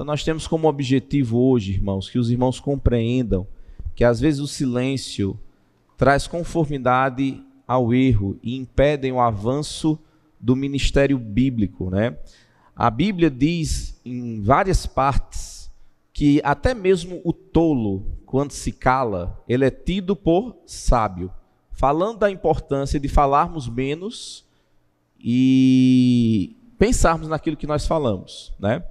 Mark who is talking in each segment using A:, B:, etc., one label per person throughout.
A: Então nós temos como objetivo hoje, irmãos, que os irmãos compreendam que às vezes o silêncio traz conformidade ao erro e impedem o avanço do ministério bíblico, né? A Bíblia diz em várias partes que até mesmo o tolo, quando se cala, ele é tido por sábio, falando da importância de falarmos menos e pensarmos naquilo que nós falamos, né?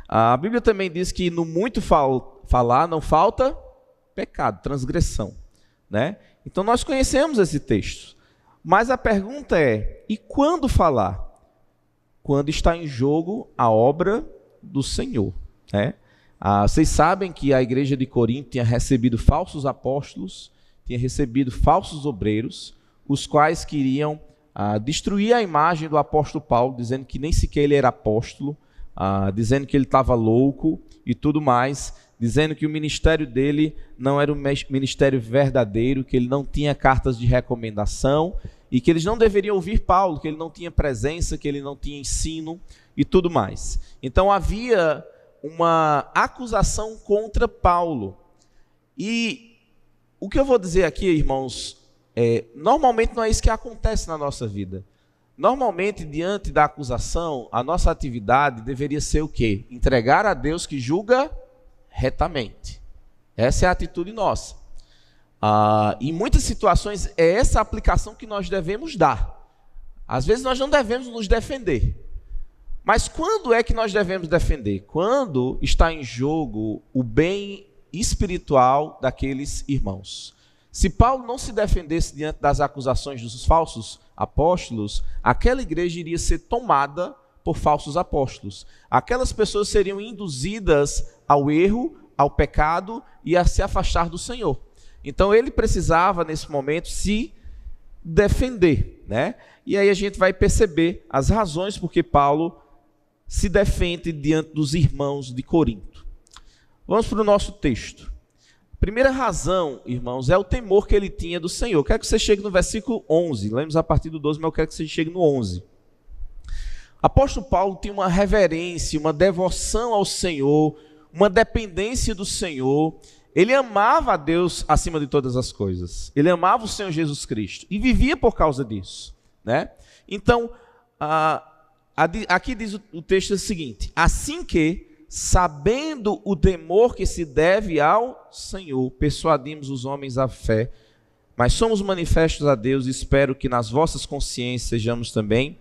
A: A Bíblia também diz que no muito falar não falta pecado, transgressão, né? Então nós conhecemos esse texto, mas a pergunta é, e quando falar? Quando está em jogo a obra do Senhor, né? Vocês sabem que a igreja de Corinto tinha recebido falsos apóstolos, tinha recebido falsos obreiros, os quais queriam destruir a imagem do apóstolo Paulo, dizendo que nem sequer ele era apóstolo, dizendo que ele estava louco e tudo mais, dizendo que o ministério dele não era um ministério verdadeiro, que ele não tinha cartas de recomendação e que eles não deveriam ouvir Paulo, que ele não tinha presença, que ele não tinha ensino e tudo mais. Então havia uma acusação contra Paulo. E o que eu vou dizer aqui, irmãos, normalmente não é isso que acontece na nossa vida. Normalmente, diante da acusação, a nossa atividade deveria ser o quê? Entregar a Deus que julga retamente. Essa é a atitude nossa. Em muitas situações, é essa a aplicação que nós devemos dar. Às vezes nós não devemos nos defender. Mas quando é que nós devemos defender? Quando está em jogo o bem espiritual daqueles irmãos. Se Paulo não se defendesse diante das acusações dos falsos apóstolos, aquela igreja iria ser tomada por falsos apóstolos. Aquelas pessoas seriam induzidas ao erro, ao pecado e a se afastar do Senhor. Então ele precisava, nesse momento, se defender, né? E aí a gente vai perceber as razões porque Paulo se defende diante dos irmãos de Corinto. Vamos para o nosso texto. A primeira razão, irmãos, é o temor que ele tinha do Senhor. Eu quero que você chegue no versículo 11. Lemos a partir do 12, mas eu quero que você chegue no 11. Apóstolo Paulo tinha uma reverência, uma devoção ao Senhor, uma dependência do Senhor. Ele amava a Deus acima de todas as coisas. Ele amava o Senhor Jesus Cristo e vivia por causa disso, né? Então, aqui diz o texto o seguinte: assim que, sabendo o temor que se deve ao Senhor, persuadimos os homens à fé, mas somos manifestos a Deus e espero que nas vossas consciências sejamos também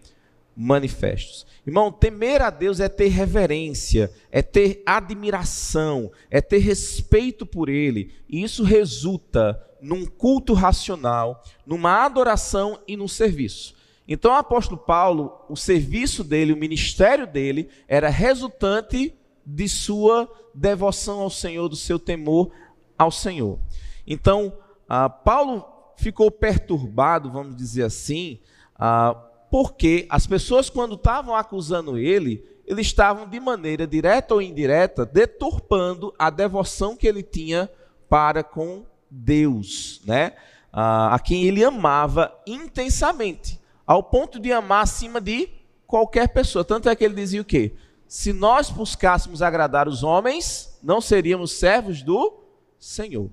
A: manifestos. Irmão, temer a Deus é ter reverência, é ter admiração, é ter respeito por Ele, e isso resulta num culto racional, numa adoração e num serviço. Então o apóstolo Paulo, o serviço dele, o ministério dele, era resultante de sua devoção ao Senhor, do seu temor ao Senhor. Então, Paulo ficou perturbado, vamos dizer assim, porque as pessoas, quando estavam acusando ele, eles estavam de maneira direta ou indireta deturpando a devoção que ele tinha para com Deus, né? A quem ele amava intensamente, ao ponto de amar acima de qualquer pessoa. Tanto é que ele dizia o quê? Se nós buscássemos agradar os homens, não seríamos servos do Senhor.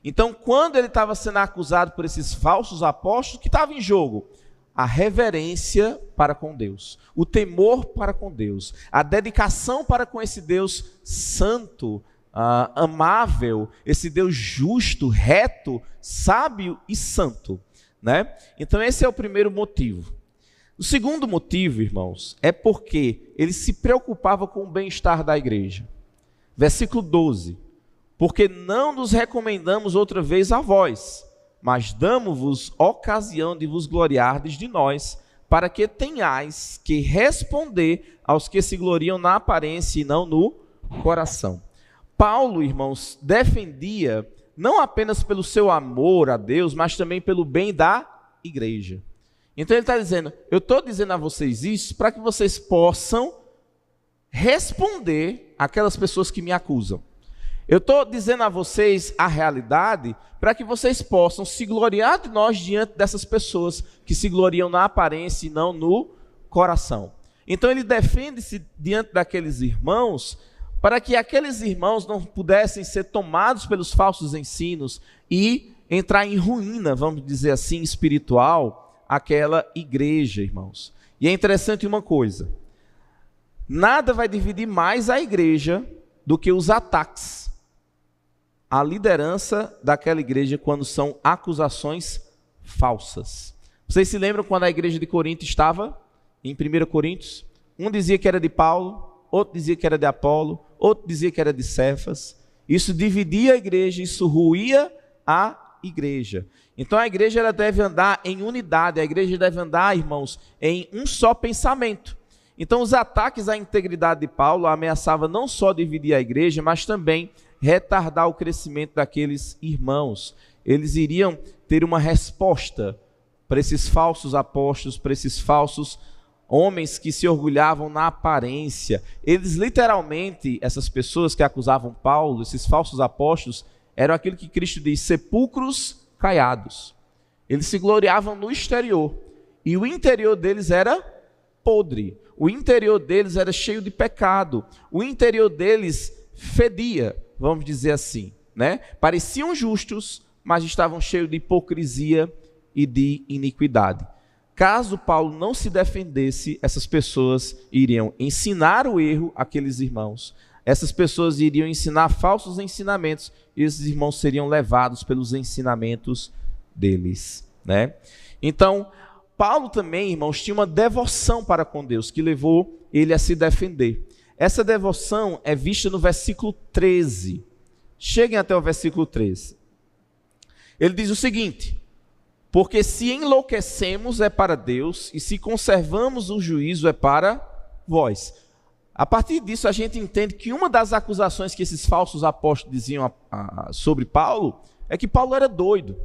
A: Então, quando ele estava sendo acusado por esses falsos apóstolos, o que estava em jogo? A reverência para com Deus, o temor para com Deus, a dedicação para com esse Deus santo, amável, esse Deus justo, reto, sábio e santo, né? Então esse é o primeiro motivo. O segundo motivo, irmãos, é porque ele se preocupava com o bem-estar da igreja. Versículo 12: porque não nos recomendamos outra vez a vós, mas damo-vos ocasião de vos gloriardes de nós, para que tenhais que responder aos que se gloriam na aparência e não no coração. Paulo, irmãos, defendia não apenas pelo seu amor a Deus, mas também pelo bem da igreja. Então ele está dizendo, eu estou dizendo a vocês isso para que vocês possam responder àquelas pessoas que me acusam. Eu estou dizendo a vocês a realidade para que vocês possam se gloriar de nós diante dessas pessoas que se gloriam na aparência e não no coração. Então ele defende-se diante daqueles irmãos para que aqueles irmãos não pudessem ser tomados pelos falsos ensinos e entrar em ruína, vamos dizer assim, espiritual, aquela igreja, irmãos. E é interessante uma coisa: nada vai dividir mais a igreja do que os ataques à liderança daquela igreja quando são acusações falsas. Vocês se lembram quando a igreja de Corinto estava em 1 Coríntios? Um dizia que era de Paulo, outro dizia que era de Apolo, outro dizia que era de Cefas. Isso dividia a igreja, isso ruía a igreja. Então a igreja ela deve andar em unidade, a igreja deve andar, irmãos, em um só pensamento. Então os ataques à integridade de Paulo ameaçavam não só dividir a igreja, mas também retardar o crescimento daqueles irmãos. Eles iriam ter uma resposta para esses falsos apóstolos, para esses falsos homens que se orgulhavam na aparência. Eles literalmente, essas pessoas que acusavam Paulo, esses falsos apóstolos, eram aquilo que Cristo diz, sepulcros caiados. Eles se gloriavam no exterior, e o interior deles era podre, o interior deles era cheio de pecado, o interior deles fedia, vamos dizer assim, né? Pareciam justos, mas estavam cheios de hipocrisia e de iniquidade. Caso Paulo não se defendesse, essas pessoas iriam ensinar o erro àqueles irmãos. Essas pessoas iriam ensinar falsos ensinamentos e esses irmãos seriam levados pelos ensinamentos deles, né? Então, Paulo também, irmãos, tinha uma devoção para com Deus que levou ele a se defender. Essa devoção é vista no versículo 13. Cheguem até o versículo 13. Ele diz o seguinte: porque se enlouquecemos é para Deus, e se conservamos o juízo é para vós. A partir disso a gente entende que uma das acusações que esses falsos apóstolos diziam sobre Paulo é que Paulo era doido.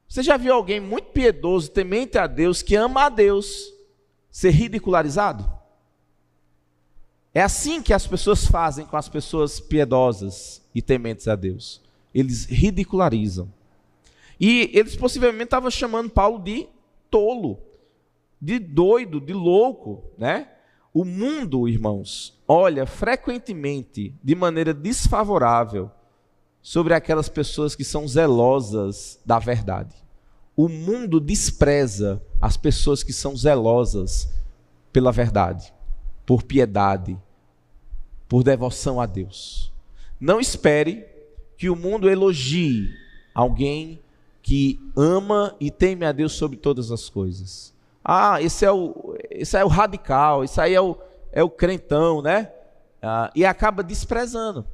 A: Você já viu alguém muito piedoso, temente a Deus, que ama a Deus, ser ridicularizado? É assim que as pessoas fazem com as pessoas piedosas e tementes a Deus. Eles ridicularizam. E eles possivelmente estavam chamando Paulo de tolo, de doido, de louco, né? O mundo, irmãos, olha frequentemente de maneira desfavorável sobre aquelas pessoas que são zelosas da verdade. O mundo despreza as pessoas que são zelosas pela verdade, por piedade, por devoção a Deus. Não espere que o mundo elogie alguém que ama e teme a Deus sobre todas as coisas. Esse é o radical, isso aí é o crentão, né? E acaba desprezando.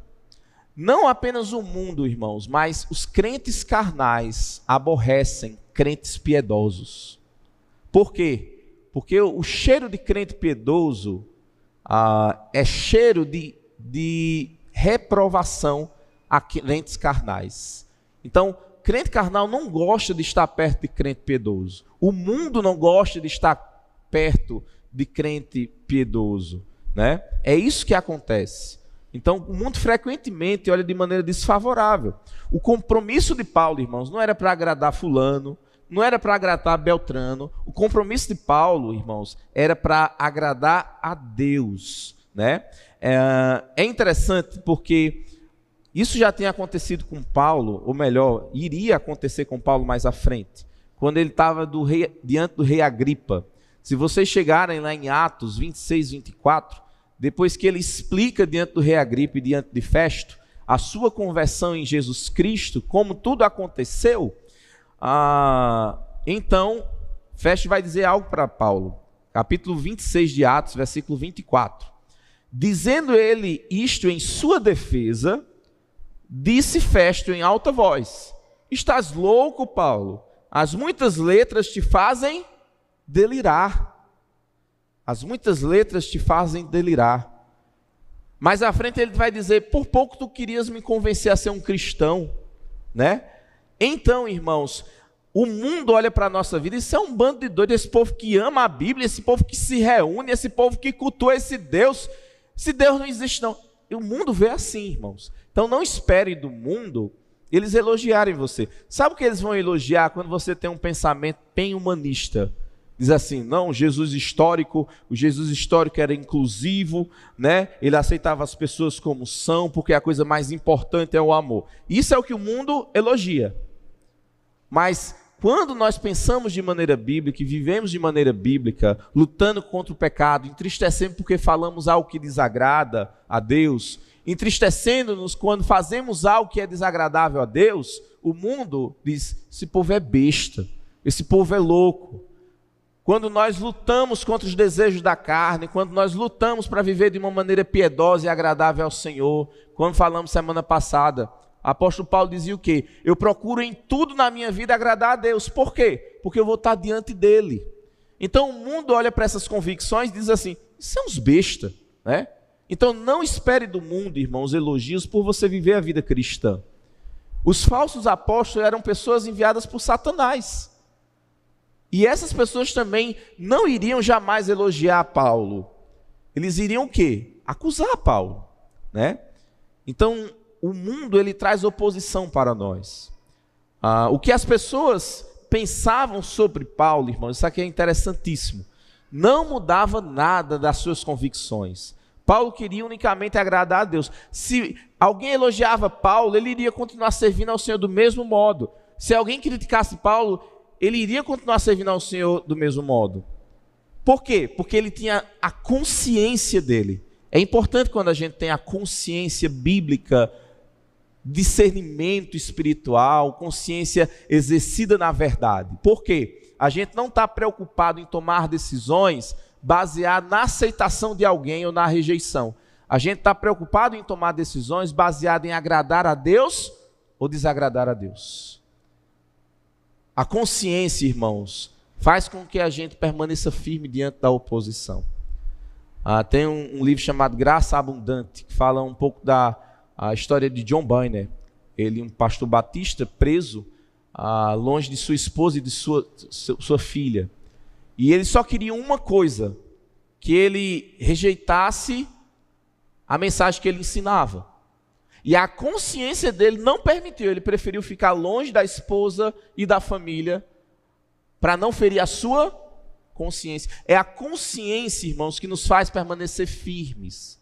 A: Não apenas o mundo, irmãos, mas os crentes carnais aborrecem crentes piedosos. Por quê? Porque o cheiro de crente piedoso é cheiro de reprovação a crentes carnais. Então, crente carnal não gosta de estar perto de crente piedoso. O mundo não gosta de estar perto de crente piedoso, né? É isso que acontece. Então, o mundo frequentemente olha de maneira desfavorável. O compromisso de Paulo, irmãos, não era para agradar fulano, não era para agradar Beltrano. O compromisso de Paulo, irmãos, era para agradar a Deus, né? É interessante porque isso já tem acontecido com Paulo, ou melhor, iria acontecer com Paulo mais à frente, quando ele estava diante do rei Agripa. Se vocês chegarem lá em Atos 26, 24, depois que ele explica diante do rei Agripa e diante de Festo a sua conversão em Jesus Cristo, como tudo aconteceu, então Festo vai dizer algo para Paulo. Capítulo 26 de Atos, versículo 24. Dizendo ele isto em sua defesa, disse Festo em alta voz: estás louco, Paulo? As muitas letras te fazem delirar. As muitas letras te fazem delirar. Mais à frente ele vai dizer: por pouco tu querias me convencer a ser um cristão, né? Então, irmãos, o mundo olha para a nossa vida, isso é um bando de doidos, esse povo que ama a Bíblia, esse povo que se reúne, esse povo que cultua esse Deus não existe não. E o mundo vê assim, irmãos. Então não espere do mundo eles elogiarem você. Sabe o que eles vão elogiar? Quando você tem um pensamento bem humanista, Diz assim, não, o Jesus histórico era inclusivo, né? Ele aceitava as pessoas como são, porque a coisa mais importante é o amor. Isso é o que o mundo elogia. Mas quando nós pensamos de maneira bíblica e vivemos de maneira bíblica, lutando contra o pecado, entristecendo porque falamos algo que desagrada a Deus, entristecendo-nos quando fazemos algo que é desagradável a Deus, o mundo diz, esse povo é besta, esse povo é louco. Quando nós lutamos contra os desejos da carne, quando nós lutamos para viver de uma maneira piedosa e agradável ao Senhor, quando falamos semana passada, o apóstolo Paulo dizia o quê? Eu procuro em tudo na minha vida agradar a Deus. Por quê? Porque eu vou estar diante dele. Então o mundo olha para essas convicções e diz assim, isso é uns besta, né? Então não espere do mundo, irmãos, elogios por você viver a vida cristã. Os falsos apóstolos eram pessoas enviadas por Satanás. E essas pessoas também não iriam jamais elogiar Paulo. Eles iriam o quê? Acusar Paulo, né? Então, o mundo, ele traz oposição para nós. O que as pessoas pensavam sobre Paulo, irmãos, isso aqui é interessantíssimo. Não mudava nada das suas convicções. Paulo queria unicamente agradar a Deus. Se alguém elogiava Paulo, ele iria continuar servindo ao Senhor do mesmo modo. Se alguém criticasse Paulo, ele iria continuar servindo ao Senhor do mesmo modo. Por quê? Porque ele tinha a consciência dele. É importante quando a gente tem a consciência bíblica, discernimento espiritual, consciência exercida na verdade. Por quê? A gente não está preocupado em tomar decisões baseadas na aceitação de alguém ou na rejeição. A gente está preocupado em tomar decisões baseadas em agradar a Deus ou desagradar a Deus. A consciência, irmãos, faz com que a gente permaneça firme diante da oposição. Tem um livro chamado Graça Abundante, que fala um pouco da história de John Bunyan. Ele, um pastor batista, preso longe de sua esposa e de sua filha. E ele só queria uma coisa, que ele rejeitasse a mensagem que ele ensinava. E a consciência dele não permitiu, ele preferiu ficar longe da esposa e da família para não ferir a sua consciência. É a consciência, irmãos, que nos faz permanecer firmes.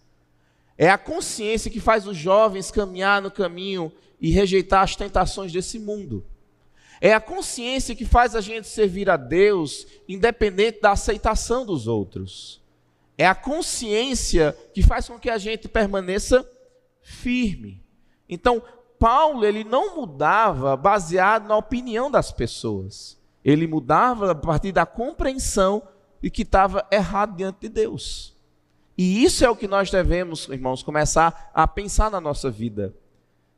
A: É a consciência que faz os jovens caminhar no caminho e rejeitar as tentações desse mundo. É a consciência que faz a gente servir a Deus independente da aceitação dos outros. É a consciência que faz com que a gente permaneça firme. Então, Paulo, ele não mudava baseado na opinião das pessoas. Ele mudava a partir da compreensão de que estava errado diante de Deus. E isso é o que nós devemos, irmãos, começar a pensar na nossa vida.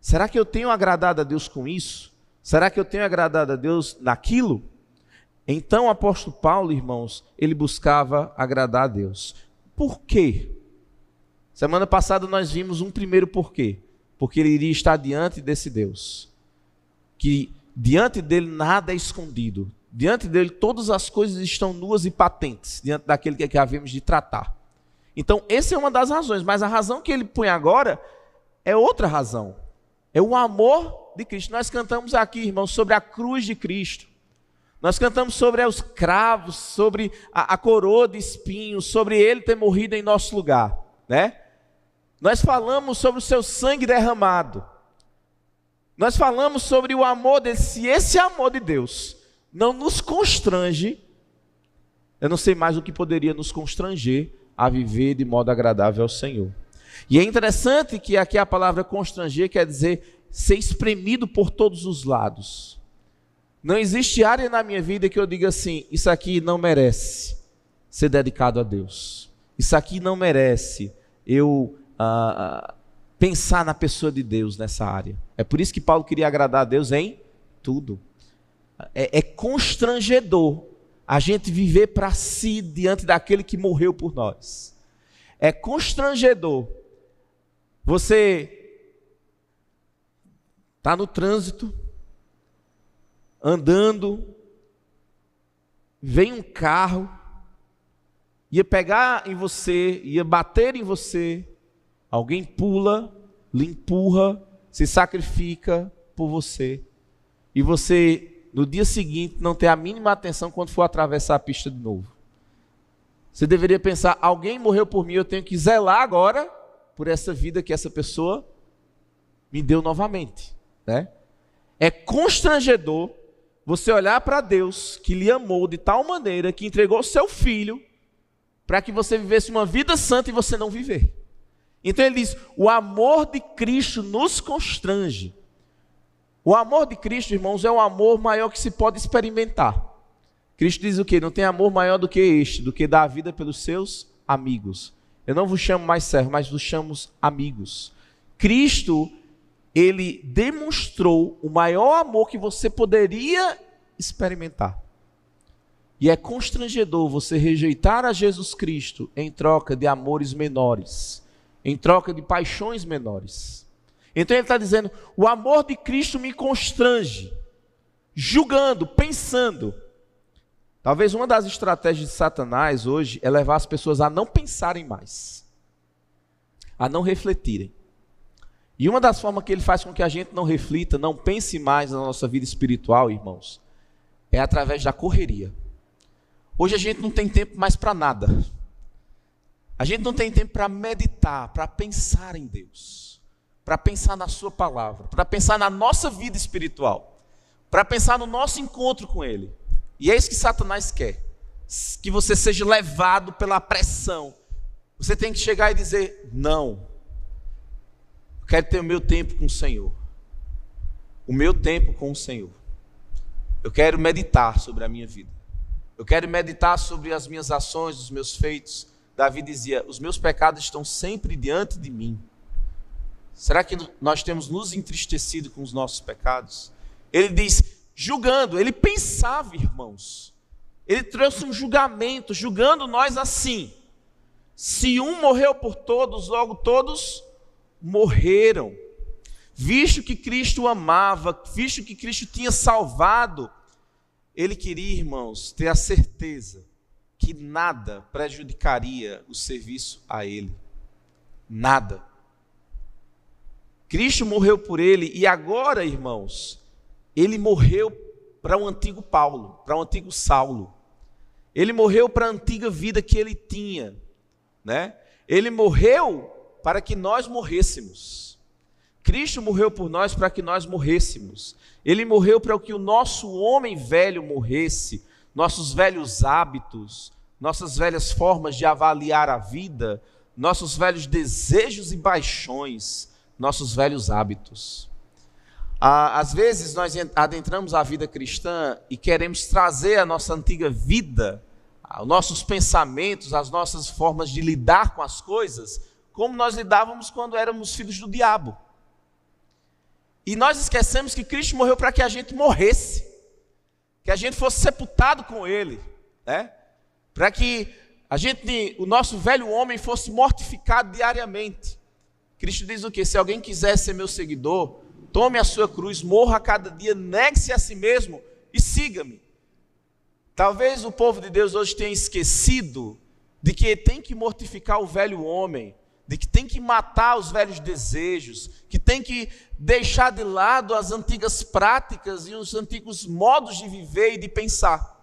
A: Será que eu tenho agradado a Deus com isso? Será que eu tenho agradado a Deus naquilo? Então o apóstolo Paulo, irmãos, ele buscava agradar a Deus. Por quê? Semana passada nós vimos um primeiro porquê. Porque ele iria estar diante desse Deus. Que diante dele nada é escondido. Diante dele todas as coisas estão nuas e patentes. Diante daquele que havemos de tratar. Então essa é uma das razões. Mas a razão que ele põe agora é outra razão. É o amor de Cristo. Nós cantamos aqui, irmãos, sobre a cruz de Cristo. Nós cantamos sobre os cravos, sobre a coroa de espinhos, sobre ele ter morrido em nosso lugar, né? Nós falamos sobre o seu sangue derramado. Nós falamos sobre o amor dele. Se esse amor de Deus não nos constrange, eu não sei mais o que poderia nos constranger a viver de modo agradável ao Senhor. E é interessante que aqui a palavra constranger quer dizer ser espremido por todos os lados. Não existe área na minha vida que eu diga assim, isso aqui não merece ser dedicado a Deus. Isso aqui não merece eu pensar na pessoa de Deus nessa área. É por isso que Paulo queria agradar a Deus em tudo. É constrangedor a gente viver para si diante daquele que morreu por nós. É constrangedor você está no trânsito, andando, vem um carro, ia pegar em você, ia bater em você, alguém pula, lhe empurra, se sacrifica por você, e você no dia seguinte não ter a mínima atenção quando for atravessar a pista de novo. Você deveria pensar, alguém morreu por mim, eu tenho que zelar agora por essa vida que essa pessoa me deu novamente, né? É constrangedor você olhar para Deus, que lhe amou de tal maneira, que entregou seu filho, para que você vivesse uma vida santa e você não viver. Então ele diz, o amor de Cristo nos constrange. O amor de Cristo, irmãos, é o amor maior que se pode experimentar. Cristo diz o quê? Não tem amor maior do que este, do que dar a vida pelos seus amigos. Eu não vos chamo mais servos, mas vos chamo amigos. Cristo, ele demonstrou o maior amor que você poderia experimentar. E é constrangedor você rejeitar a Jesus Cristo em troca de amores menores, em troca de paixões menores. Então ele está dizendo, o amor de Cristo me constrange, julgando, pensando. Talvez uma das estratégias de Satanás hoje é levar as pessoas a não pensarem mais, a não refletirem. E uma das formas que ele faz com que a gente não reflita, não pense mais na nossa vida espiritual, irmãos, é através da correria. Hoje a gente não tem tempo mais para nada. A gente não tem tempo para meditar, para pensar em Deus, para pensar na sua palavra, para pensar na nossa vida espiritual, para pensar no nosso encontro com Ele. E é isso que Satanás quer, que você seja levado pela pressão. Você tem que chegar e dizer, não, eu quero ter o meu tempo com o Senhor. O meu tempo com o Senhor. Eu quero meditar sobre a minha vida. Eu quero meditar sobre as minhas ações, os meus feitos. Davi dizia, os meus pecados estão sempre diante de mim. Será que nós temos nos entristecido com os nossos pecados? Ele diz, julgando, ele pensava, irmãos. Ele trouxe um julgamento, julgando nós assim. Se um morreu por todos, logo todos morreram. Visto que Cristo amava, visto que Cristo tinha salvado, ele queria, irmãos, ter a certeza que nada prejudicaria o serviço a ele. Nada. Cristo morreu por ele e agora, irmãos, ele morreu para o antigo Paulo, para o antigo Saulo. Ele morreu para a antiga vida que ele tinha, né? Ele morreu para que nós morrêssemos. Cristo morreu por nós para que nós morrêssemos. Ele morreu para que o nosso homem velho morresse, nossos velhos hábitos, nossas velhas formas de avaliar a vida, nossos velhos desejos e paixões, nossos velhos hábitos. Às vezes nós adentramos a vida cristã e queremos trazer a nossa antiga vida, os nossos pensamentos, as nossas formas de lidar com as coisas, como nós lidávamos quando éramos filhos do diabo. E nós esquecemos que Cristo morreu para que a gente morresse, que a gente fosse sepultado com Ele, né? Para que o nosso velho homem fosse mortificado diariamente. Cristo diz o quê? Se alguém quiser ser meu seguidor, tome a sua cruz, morra a cada dia, negue-se a si mesmo e siga-me. Talvez o povo de Deus hoje tenha esquecido de que tem que mortificar o velho homem, de que tem que matar os velhos desejos, que tem que deixar de lado as antigas práticas e os antigos modos de viver e de pensar,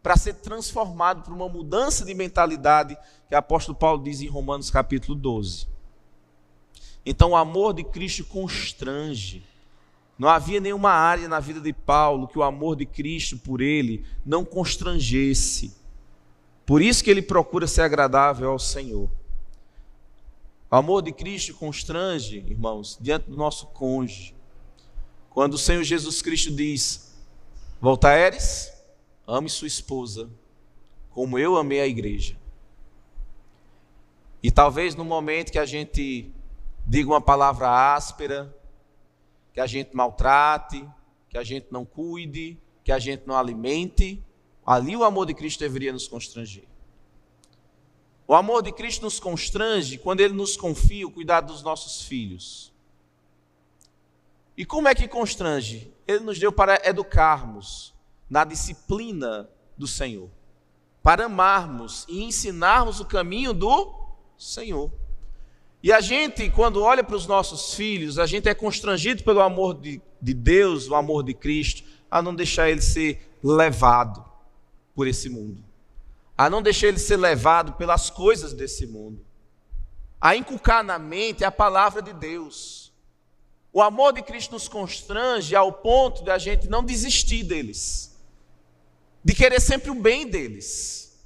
A: para ser transformado por uma mudança de mentalidade que o apóstolo Paulo diz em Romanos capítulo 12. Então o amor de Cristo constrange. Não havia nenhuma área na vida de Paulo que o amor de Cristo por ele não constrangesse. Por isso que ele procura ser agradável ao Senhor. O amor de Cristo constrange, irmãos, diante do nosso cônjuge. Quando o Senhor Jesus Cristo diz, Voltaires, ame sua esposa, como eu amei a igreja. E talvez no momento que a gente diga uma palavra áspera, que a gente maltrate, que a gente não cuide, que a gente não alimente, ali o amor de Cristo deveria nos constranger. O amor de Cristo nos constrange quando Ele nos confia o cuidado dos nossos filhos. E como é que constrange? Ele nos deu para educarmos na disciplina do Senhor, para amarmos e ensinarmos o caminho do Senhor. E a gente, quando olha para os nossos filhos, a gente é constrangido pelo amor de Deus, o amor de Cristo, a não deixar ele ser levado por esse mundo, a não deixar ele ser levado pelas coisas desse mundo, a inculcar na mente a palavra de Deus. O amor de Cristo nos constrange ao ponto de a gente não desistir deles, de querer sempre o bem deles.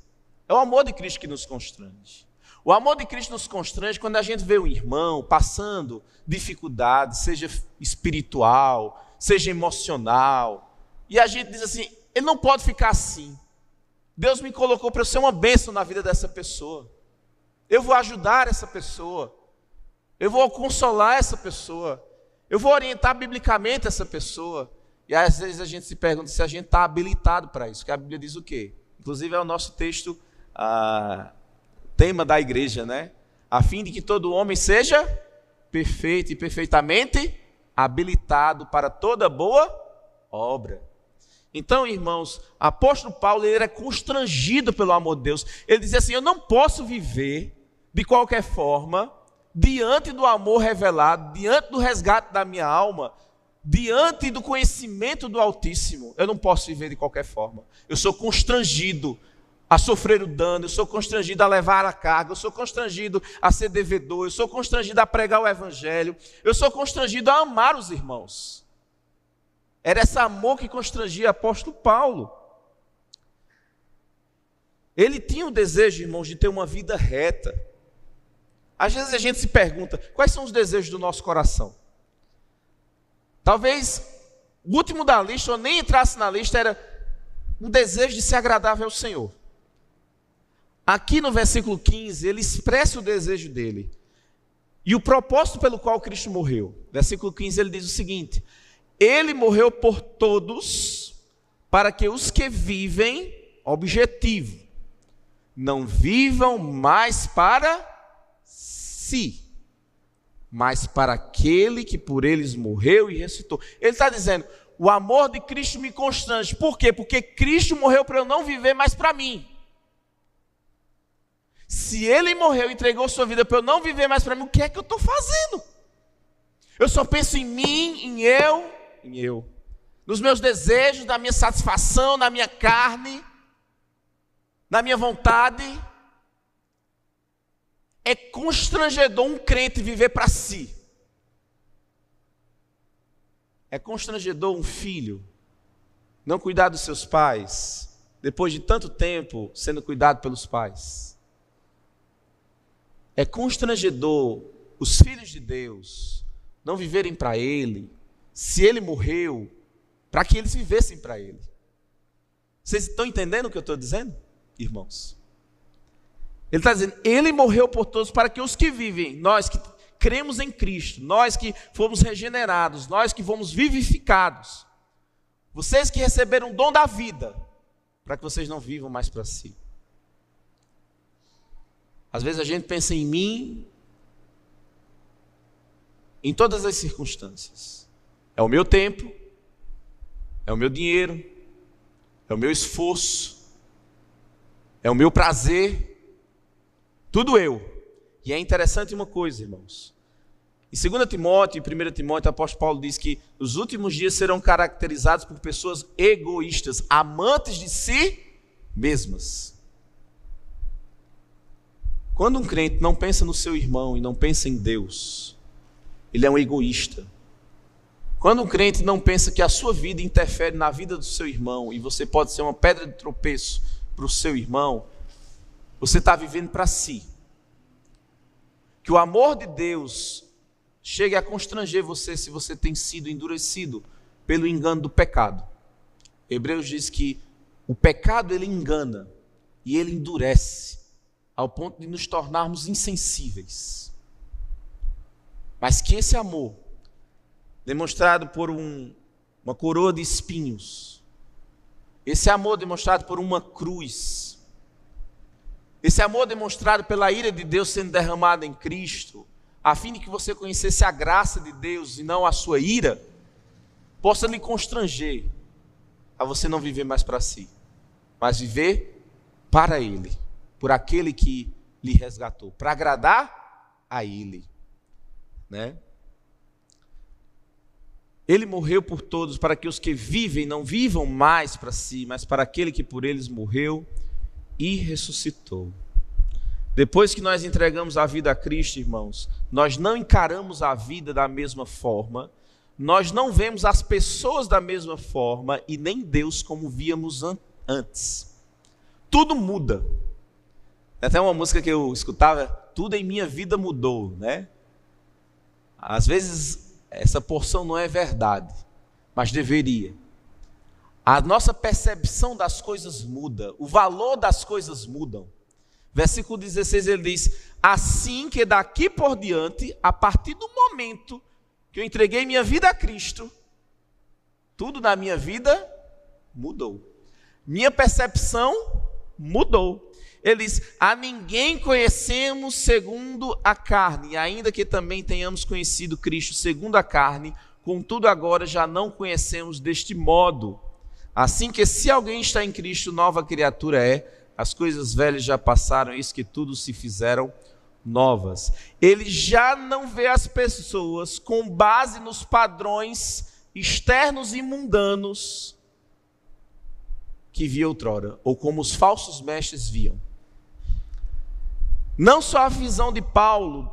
A: É o amor de Cristo que nos constrange. O amor de Cristo nos constrange quando a gente vê um irmão passando dificuldade, seja espiritual, seja emocional, e a gente diz assim: ele não pode ficar assim. Deus me colocou para eu ser uma bênção na vida dessa pessoa. Eu vou ajudar essa pessoa. Eu vou consolar essa pessoa. Eu vou orientar biblicamente essa pessoa. E às vezes a gente se pergunta se a gente está habilitado para isso. Porque a Bíblia diz o quê? Inclusive é o nosso texto, tema da igreja, né? A fim de que todo homem seja perfeito e perfeitamente habilitado para toda boa obra. Então, irmãos, o apóstolo Paulo ele era constrangido pelo amor de Deus. Ele dizia assim: eu não posso viver de qualquer forma diante do amor revelado, diante do resgate da minha alma, diante do conhecimento do Altíssimo. Eu não posso viver de qualquer forma. Eu sou constrangido a sofrer o dano, eu sou constrangido a levar a carga, eu sou constrangido a ser devedor, eu sou constrangido a pregar o evangelho, eu sou constrangido a amar os irmãos. Era esse amor que constrangia o apóstolo Paulo. Ele tinha o desejo, irmãos, de ter uma vida reta. Às vezes a gente se pergunta, quais são os desejos do nosso coração? Talvez o último da lista, ou nem entrasse na lista, era o desejo de ser agradável ao Senhor. Aqui no versículo 15, ele expressa o desejo dele. E o propósito pelo qual Cristo morreu. Versículo 15, ele diz o seguinte: ele morreu por todos, para que os que vivem, objetivo, não vivam mais para si, mas para aquele que por eles morreu e ressuscitou. Ele está dizendo: o amor de Cristo me constrange. Por quê? Porque Cristo morreu para eu não viver mais para mim. Se ele morreu e entregou sua vida para eu não viver mais para mim, o que é que eu estou fazendo? Eu só penso em mim, em eu, nos meus desejos, na minha satisfação, na minha carne, na minha vontade. É constrangedor um crente viver para si. É constrangedor um filho não cuidar dos seus pais, depois de tanto tempo sendo cuidado pelos pais. É constrangedor os filhos de Deus não viverem para Ele, se Ele morreu, para que eles vivessem para Ele. Vocês estão entendendo o que eu estou dizendo, irmãos? Ele está dizendo: ele morreu por todos, para que os que vivem, nós que cremos em Cristo, nós que fomos regenerados, nós que fomos vivificados, vocês que receberam o dom da vida, para que vocês não vivam mais para si. Às vezes a gente pensa em mim, em todas as circunstâncias. É o meu tempo, é o meu dinheiro, é o meu esforço, é o meu prazer, tudo eu. E é interessante uma coisa, irmãos. Em 2 Timóteo e 1 Timóteo, o apóstolo Paulo diz que os últimos dias serão caracterizados por pessoas egoístas, amantes de si mesmas. Quando um crente não pensa no seu irmão e não pensa em Deus, ele é um egoísta. Quando um crente não pensa que a sua vida interfere na vida do seu irmão e você pode ser uma pedra de tropeço para o seu irmão, você está vivendo para si. Que o amor de Deus chegue a constranger você se você tem sido endurecido pelo engano do pecado. Hebreus diz que o pecado ele engana e ele endurece ao ponto de nos tornarmos insensíveis. Mas que esse amor, demonstrado por uma coroa de espinhos, esse amor demonstrado por uma cruz, esse amor demonstrado pela ira de Deus sendo derramada em Cristo, a fim de que você conhecesse a graça de Deus e não a sua ira, possa lhe constranger a você não viver mais para si, mas viver para Ele, por aquele que lhe resgatou, para agradar a Ele, né? Ele morreu por todos, para que os que vivem não vivam mais para si, mas para aquele que por eles morreu e ressuscitou. Depois que nós entregamos a vida a Cristo, irmãos, nós não encaramos a vida da mesma forma, nós não vemos as pessoas da mesma forma e nem Deus como víamos antes. Tudo muda. Tem até uma música que eu escutava, tudo em minha vida mudou, né? Às vezes essa porção não é verdade, mas deveria. A nossa percepção das coisas muda, o valor das coisas mudam. Versículo 16 ele diz, assim que daqui por diante, a partir do momento que eu entreguei minha vida a Cristo, tudo na minha vida mudou. Minha percepção mudou. Ele diz, a ninguém conhecemos segundo a carne, ainda que também tenhamos conhecido Cristo segundo a carne, contudo agora já não conhecemos deste modo. Assim que se alguém está em Cristo, nova criatura é, as coisas velhas já passaram, eis que tudo se fizeram novas. Ele já não vê as pessoas com base nos padrões externos e mundanos que via outrora, ou como os falsos mestres viam. Não só a visão de Paulo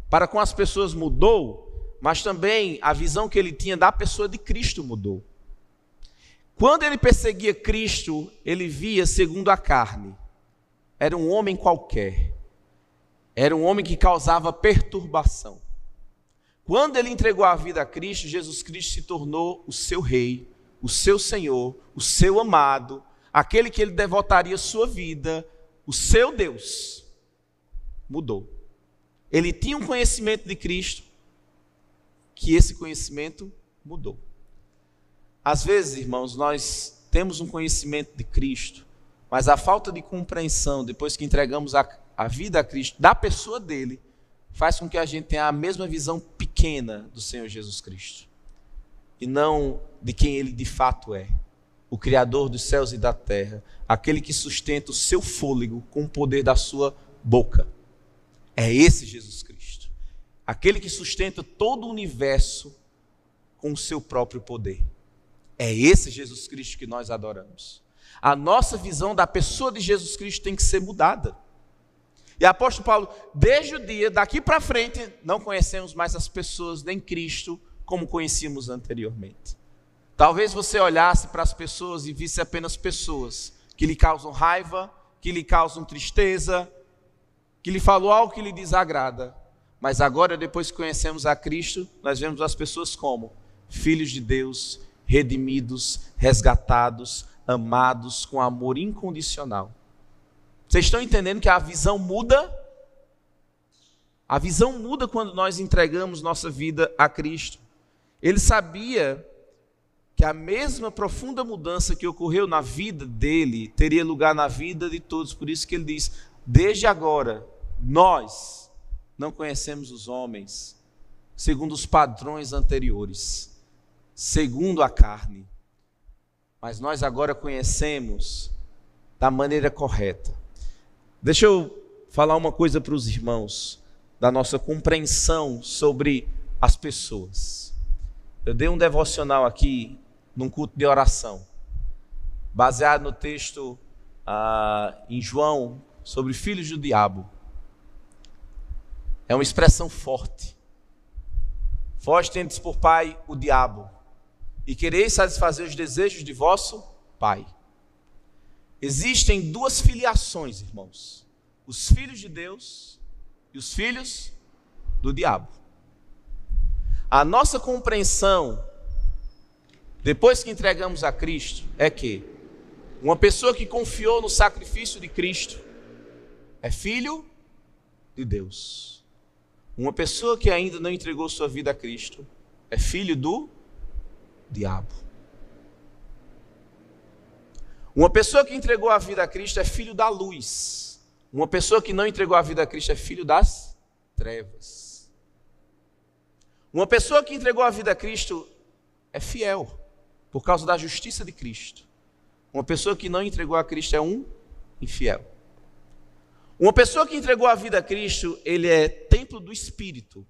A: para com as pessoas mudou, mas também a visão que ele tinha da pessoa de Cristo mudou. Quando ele perseguia Cristo, ele via segundo a carne. Era um homem qualquer. Era um homem que causava perturbação. Quando ele entregou a vida a Cristo, Jesus Cristo se tornou o seu rei, o seu Senhor, o seu amado, aquele que ele devotaria sua vida, o seu Deus. Mudou. Ele tinha um conhecimento de Cristo, que esse conhecimento mudou. Às vezes, irmãos, nós temos um conhecimento de Cristo, mas a falta de compreensão, depois que entregamos a vida a Cristo, da pessoa dele, faz com que a gente tenha a mesma visão pequena do Senhor Jesus Cristo, e não de quem ele de fato é, o Criador dos céus e da terra, aquele que sustenta o seu fôlego com o poder da sua boca. É esse Jesus Cristo, aquele que sustenta todo o universo com o seu próprio poder. É esse Jesus Cristo que nós adoramos. A nossa visão da pessoa de Jesus Cristo tem que ser mudada. E apóstolo Paulo, desde o dia, daqui para frente, não conhecemos mais as pessoas nem Cristo como conhecíamos anteriormente. Talvez você olhasse para as pessoas e visse apenas pessoas que lhe causam raiva, que lhe causam tristeza, que lhe falou algo que lhe desagrada. Mas agora, depois que conhecemos a Cristo, nós vemos as pessoas como filhos de Deus, redimidos, resgatados, amados com amor incondicional. Vocês estão entendendo que a visão muda? A visão muda quando nós entregamos nossa vida a Cristo. Ele sabia que a mesma profunda mudança que ocorreu na vida dele teria lugar na vida de todos. Por isso que ele diz, desde agora, nós não conhecemos os homens segundo os padrões anteriores, segundo a carne, mas nós agora conhecemos da maneira correta. Deixa eu falar uma coisa para os irmãos, da nossa compreensão sobre as pessoas. Eu dei um devocional aqui, num culto de oração, baseado no texto em João, sobre filhos do diabo. É uma expressão forte. Vós tendes por pai o diabo, e quereis satisfazer os desejos de vosso pai. Existem duas filiações, irmãos: os filhos de Deus e os filhos do diabo. A nossa compreensão, depois que entregamos a Cristo, é que uma pessoa que confiou no sacrifício de Cristo é filho de Deus. Uma pessoa que ainda não entregou sua vida a Cristo é filho do diabo. Uma pessoa que entregou a vida a Cristo é filho da luz. Uma pessoa que não entregou a vida a Cristo é filho das trevas. Uma pessoa que entregou a vida a Cristo é fiel por causa da justiça de Cristo. Uma pessoa que não entregou a Cristo é um infiel. Uma pessoa que entregou a vida a Cristo, ele é templo do Espírito.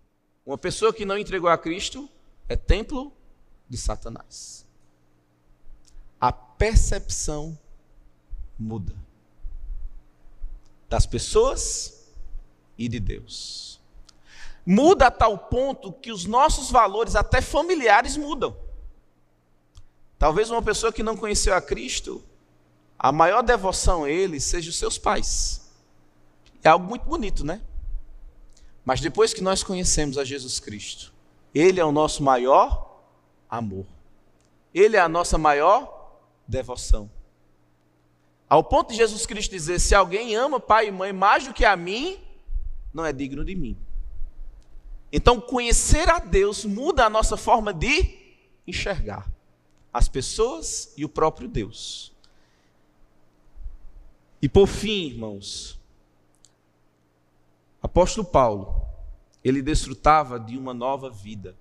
A: Uma pessoa que não entregou a Cristo é templo de Satanás. A percepção muda das pessoas e de Deus. Muda a tal ponto que os nossos valores, até familiares, mudam. Talvez uma pessoa que não conheceu a Cristo, a maior devoção a Ele seja os seus pais. É algo muito bonito, né? Mas depois que nós conhecemos a Jesus Cristo, Ele é o nosso maior amor. Ele é a nossa maior devoção. Ao ponto de Jesus Cristo dizer, se alguém ama pai e mãe mais do que a mim, não é digno de mim. Então, conhecer a Deus muda a nossa forma de enxergar as pessoas e o próprio Deus. E por fim, irmãos, apóstolo Paulo, ele desfrutava de uma nova vida.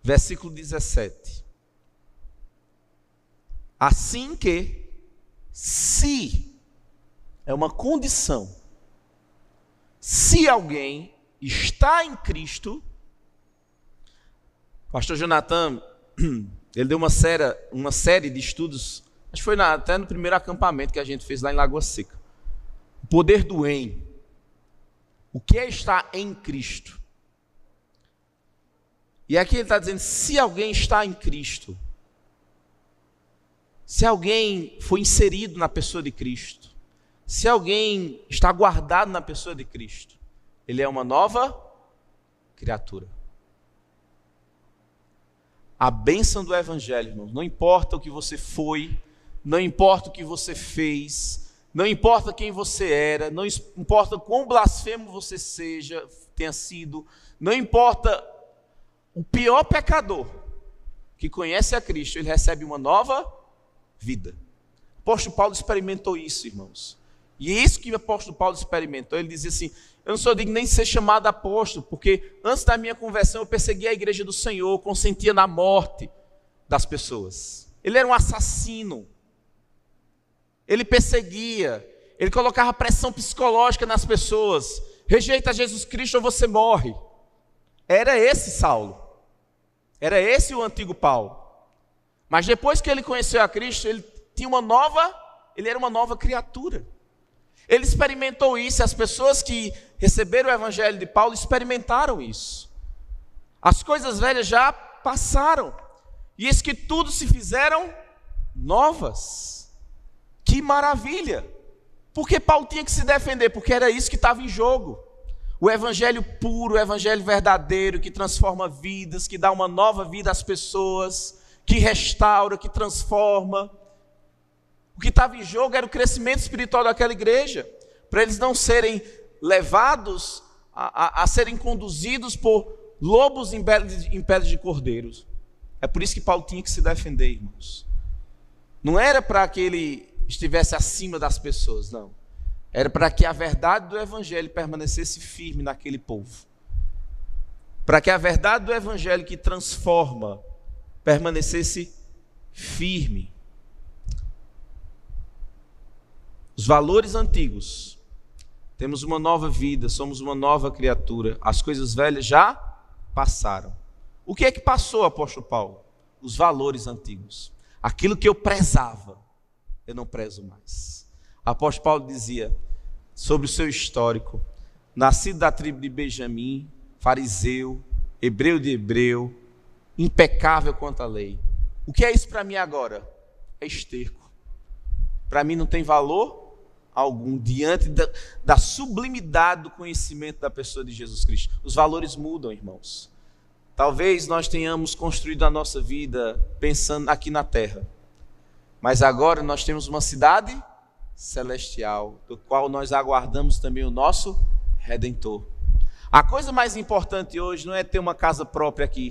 A: Versículo 17. Assim que, se, é uma condição, se alguém está em Cristo, pastor Jonathan, ele deu uma série de estudos, acho que foi até no primeiro acampamento que a gente fez lá em Lagoa Seca. O poder do em. O que é estar em Cristo? E aqui ele está dizendo, se alguém está em Cristo, se alguém foi inserido na pessoa de Cristo, se alguém está guardado na pessoa de Cristo, ele é uma nova criatura. A bênção do Evangelho, irmãos, não importa o que você foi, não importa o que você fez, não importa quem você era, não importa quão blasfemo você tenha sido, não importa o pior pecador que conhece a Cristo, ele recebe uma nova vida. O apóstolo Paulo experimentou isso, irmãos. E é isso que o apóstolo Paulo experimentou. Ele dizia assim, eu não sou digno nem de ser chamado apóstolo, porque antes da minha conversão eu perseguia a igreja do Senhor, consentia na morte das pessoas. Ele era um assassino. Ele perseguia, ele colocava pressão psicológica nas pessoas. Rejeita Jesus Cristo ou você morre. Era esse Saulo. Era esse o antigo Paulo. Mas depois que ele conheceu a Cristo, ele era uma nova criatura. Ele experimentou isso, as pessoas que receberam o Evangelho de Paulo experimentaram isso. As coisas velhas já passaram, e eis que tudo se fizeram novas. Que maravilha! Porque Paulo tinha que se defender, porque era isso que estava em jogo. O Evangelho puro, o Evangelho verdadeiro, que transforma vidas, que dá uma nova vida às pessoas, que restaura, que transforma. O que estava em jogo era o crescimento espiritual daquela igreja, para eles não serem levados a serem conduzidos por lobos em peles de cordeiros. É por isso que Paulo tinha que se defender, irmãos. Não era para que ele estivesse acima das pessoas, não. Era para que a verdade do Evangelho permanecesse firme naquele povo. Para que a verdade do Evangelho que transforma permanecesse firme. Os valores antigos, temos uma nova vida, somos uma nova criatura, as coisas velhas já passaram. O que é que passou, apóstolo Paulo? Os valores antigos. Aquilo que eu prezava, eu não prezo mais. O apóstolo Paulo dizia sobre o seu histórico, nascido da tribo de Benjamim, fariseu, hebreu de hebreu, impecável quanto à lei. O que é isso para mim agora? É esterco. Para mim não tem valor algum diante da sublimidade do conhecimento da pessoa de Jesus Cristo. Os valores mudam, irmãos. Talvez nós tenhamos construído a nossa vida pensando aqui na terra, mas agora nós temos uma cidade celestial, do qual nós aguardamos também o nosso Redentor. A coisa mais importante hoje não é ter uma casa própria aqui.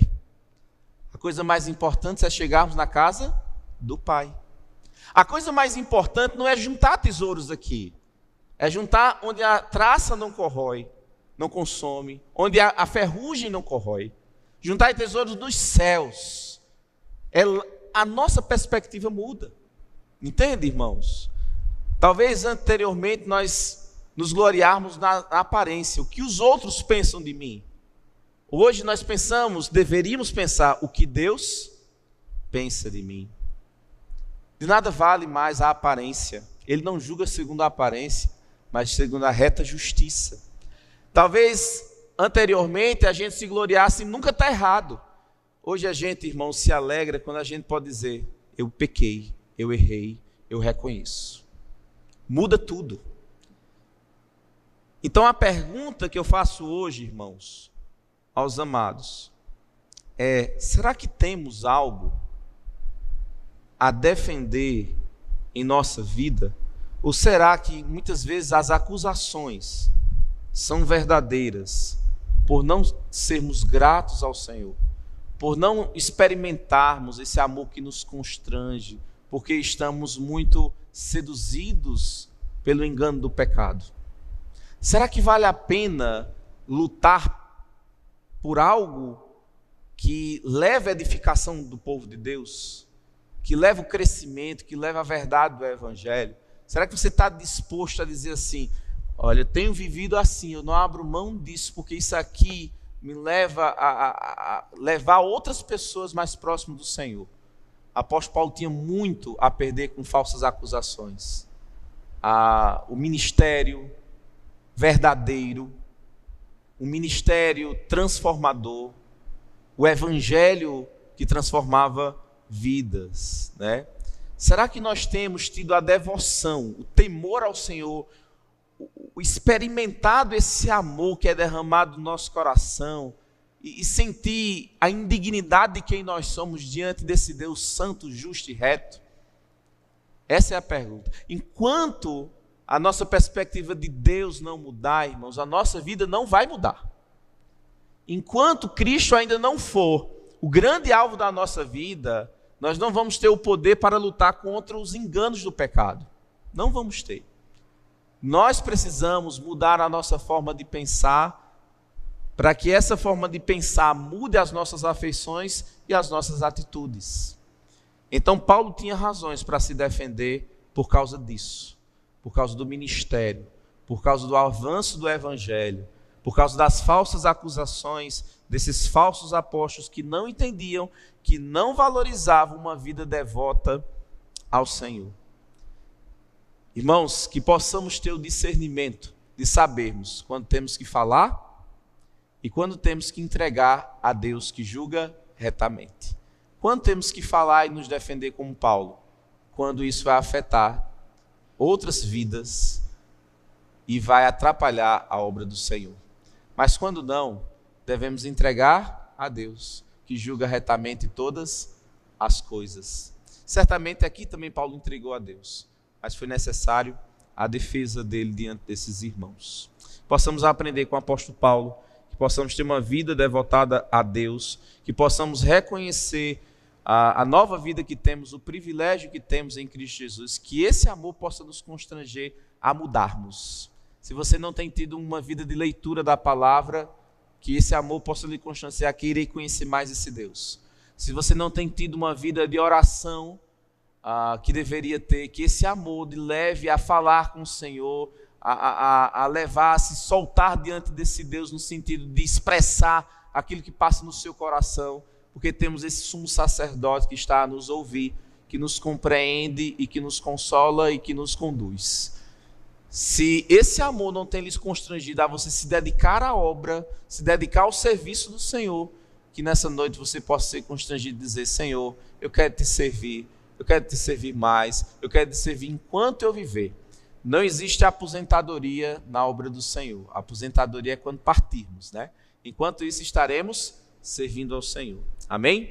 A: A coisa mais importante é chegarmos na casa do Pai. A coisa mais importante não é juntar tesouros aqui, é juntar onde a traça não corrói, não consome, onde a ferrugem não corrói. Juntar tesouros dos céus. A nossa perspectiva muda. Entende, irmãos? Talvez anteriormente nós nos gloriarmos na aparência, o que os outros pensam de mim. Hoje nós deveríamos pensar o que Deus pensa de mim. De nada vale mais a aparência. Ele não julga segundo a aparência, mas segundo a reta justiça. Talvez anteriormente a gente se gloriasse em nunca estar errado. Hoje a gente, irmão, se alegra quando a gente pode dizer: eu pequei, eu errei, eu reconheço. Muda tudo. Então a pergunta que eu faço hoje, irmãos, aos amados, é: será que temos algo a defender em nossa vida? Ou será que muitas vezes as acusações são verdadeiras por não sermos gratos ao Senhor, por não experimentarmos esse amor que nos constrange, porque estamos muito seduzidos pelo engano do pecado? Será que vale a pena lutar por algo que leve a edificação do povo de Deus, que leva o crescimento, que leva a verdade do Evangelho? Será que você está disposto a dizer assim: olha, eu tenho vivido assim, eu não abro mão disso, porque isso aqui me leva a levar outras pessoas mais próximas do Senhor? Apóstolo Paulo tinha muito a perder com falsas acusações. O ministério verdadeiro, o ministério transformador, o evangelho que transformava vidas, né? Será que nós temos tido a devoção, o temor ao Senhor, o experimentado esse amor que é derramado no nosso coração e sentir a indignidade de quem nós somos diante desse Deus santo, justo e reto? Essa é a pergunta. Enquanto a nossa perspectiva de Deus não mudar, irmãos, a nossa vida não vai mudar. Enquanto Cristo ainda não for o grande alvo da nossa vida, nós não vamos ter o poder para lutar contra os enganos do pecado. Não vamos ter. Nós precisamos mudar a nossa forma de pensar, para que essa forma de pensar mude as nossas afeições e as nossas atitudes. Então Paulo tinha razões para se defender por causa disso, por causa do ministério, por causa do avanço do evangelho, por causa das falsas acusações desses falsos apóstolos que não entendiam, que não valorizavam uma vida devota ao Senhor. Irmãos, que possamos ter o discernimento de sabermos quando temos que falar e quando temos que entregar a Deus que julga retamente. Quando temos que falar e nos defender como Paulo, quando isso vai afetar outras vidas e vai atrapalhar a obra do Senhor. Mas quando não, devemos entregar a Deus, que julga retamente todas as coisas. Certamente aqui também Paulo entregou a Deus, mas foi necessário a defesa dele diante desses irmãos. Possamos aprender com o apóstolo Paulo, que possamos ter uma vida devotada a Deus, que possamos reconhecer a nova vida que temos, o privilégio que temos em Cristo Jesus, que esse amor possa nos constranger a mudarmos. Se você não tem tido uma vida de leitura da palavra, que esse amor possa lhe constranger a querer conhecer mais esse Deus. Se você não tem tido uma vida de oração, que deveria ter, que esse amor lhe leve a falar com o Senhor, a levar a se soltar diante desse Deus, no sentido de expressar aquilo que passa no seu coração, porque temos esse sumo sacerdote que está a nos ouvir, que nos compreende e que nos consola e que nos conduz. Se esse amor não tem lhes constrangido a você se dedicar à obra, se dedicar ao serviço do Senhor, que nessa noite você possa ser constrangido e dizer: Senhor, eu quero te servir mais, eu quero te servir enquanto eu viver. Não existe aposentadoria na obra do Senhor. A aposentadoria é quando partirmos, né? Enquanto isso estaremos servindo ao Senhor. Amém?